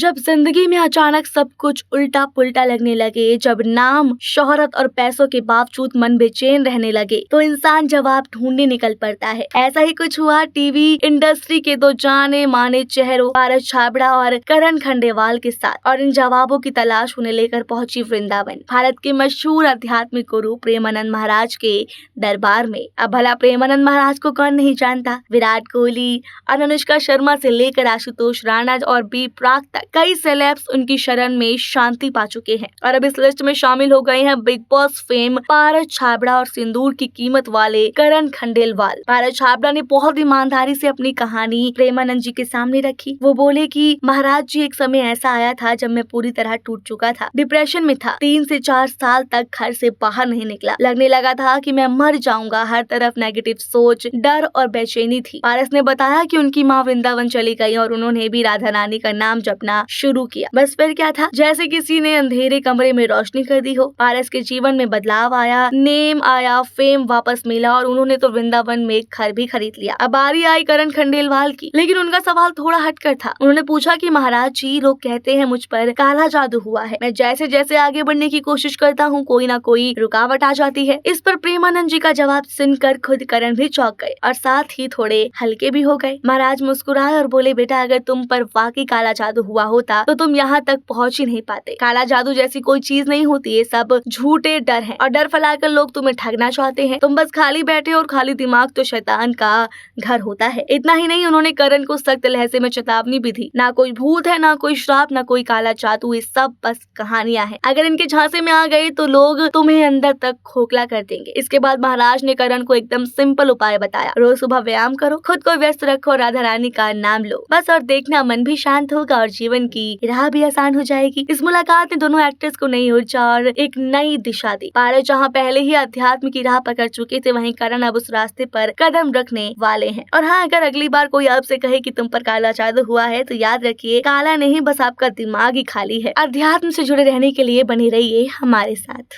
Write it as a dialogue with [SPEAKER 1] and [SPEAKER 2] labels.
[SPEAKER 1] जब जिंदगी में अचानक सब कुछ उल्टा पुल्टा लगने लगे, जब नाम, शोहरत और पैसों के बावजूद मन बेचैन रहने लगे, तो इंसान जवाब ढूंढने निकल पड़ता है। ऐसा ही कुछ हुआ टीवी इंडस्ट्री के दो जाने माने चेहरों पारस छाबड़ा और करण खंडेलवाल के साथ, और इन जवाबों की तलाश उन्हें लेकर पहुंची वृंदावन, भारत के मशहूर आध्यात्मिक गुरु प्रेमानंद महाराज के दरबार में। अब भला प्रेमानंद महाराज को कौन नहीं जानता। विराट कोहली और अनुष्का शर्मा से लेकर आशुतोष राणा और बी प्राक तक कई सेलेब्स उनकी शरण में शांति पा चुके हैं, और अब इस लिस्ट में शामिल हो गए हैं big boss fame Paras Chhabra और सिंदूर की कीमत वाले करण खंडेलवाल। पारस छाबड़ा ने बहुत ईमानदारी से अपनी कहानी प्रेमानंद जी के सामने रखी। वो बोले कि महाराज जी, एक समय ऐसा आया था जब मैं पूरी तरह टूट चुका था, डिप्रेशन में था, 3 से 4 साल तक घर से बाहर नहीं निकला, लगने लगा था कि मैं मर जाऊंगा, हर तरफ नेगेटिव सोच, डर और बेचैनी थी। पारस ने बताया कि उनकी माँ वृंदावन चली गई और उन्होंने भी राधा रानी का नाम जपना शुरू किया। बस फिर क्या था, जैसे किसी ने अंधेरे कमरे में रोशनी कर दी हो। पारस के जीवन में बदलाव आया, नेम आया, फेम वापस मिला और उन्होंने तो वृंदावन में एक घर भी खरीद लिया। अब बारी आई करण खंडेलवाल की, लेकिन उनका सवाल थोड़ा हटकर था। उन्होंने पूछा कि महाराज जी, लोग कहते हैं मुझ पर काला जादू हुआ है, मैं जैसे जैसे आगे बढ़ने की कोशिश करता हूँ कोई ना कोई रुकावट आ जाती है। इस पर प्रेमानंद जी का जवाब सुनकर खुद करण भी चौंक गए और साथ ही थोड़े हल्के भी हो गए। महाराज मुस्कुराए और बोले, बेटा, अगर तुम पर वाकई काला जादू हुआ होता तो तुम यहाँ तक पहुँच ही नहीं पाते। काला जादू जैसी कोई चीज नहीं होती, ये सब झूठे डर हैं, और डर फैलाकर लोग तुम्हें ठगना चाहते हैं। तुम बस खाली बैठे और खाली दिमाग तो शैतान का घर होता है। इतना ही नहीं, उन्होंने करण को सख्त लहजे में चेतावनी भी दी, ना कोई भूत है, ना कोई श्राप, ना कोई काला जादू, ये सब बस कहानियां हैं। अगर इनके झांसे में आ गए तो लोग तुम्हें अंदर तक खोखला कर देंगे। इसके बाद महाराज ने करण को एकदम सिंपल उपाय बताया, रोज सुबह व्यायाम करो, खुद को व्यस्त रखो, राधा रानी का नाम लो बस, और देखना मन भी शांत होगा और जीवन की राह भी आसान हो जाएगी। इस मुलाकात ने दोनों एक्टर्स को नई ऊर्जा और एक नई दिशा दी। पारस जहाँ पहले ही अध्यात्म की राह पकड़ चुके थे, वहीं करण अब उस रास्ते पर कदम रखने वाले हैं। और हाँ, अगर अगली बार कोई आपसे कहे कि तुम पर काला जादू हुआ है, तो याद रखिए, काला नहीं, बस आपका दिमाग ही खाली है। अध्यात्म से जुड़े रहने के लिए बने रहिए हमारे साथ।